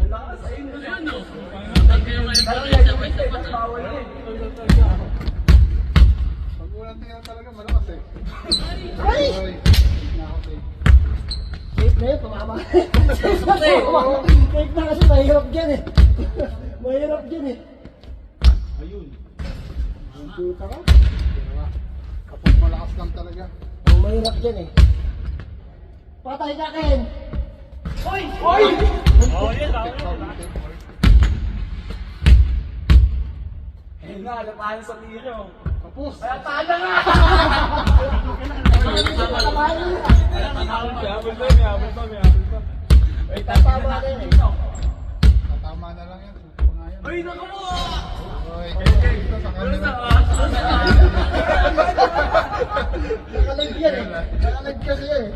Pag walang tingnan talaga, malakas eh. Ay! Safe na yun, tumama. Safe na kasi mahirap dyan eh. Mahirap dyan eh. Ayun. Ang puta ka. Kapag malakas lang talaga. Ang mahirap dyan eh. Patay ka, Ken! Hoy! Hoy! Ayun nga, natahan sa tiro. Tapos. Kaya tala nga! May tatama ka yun eh. Tatama na lang yan. Suko nga yan. Ay, naku mo! Oy, ito sa kanila. Nakalag yan eh. Nakalag kasi yan eh.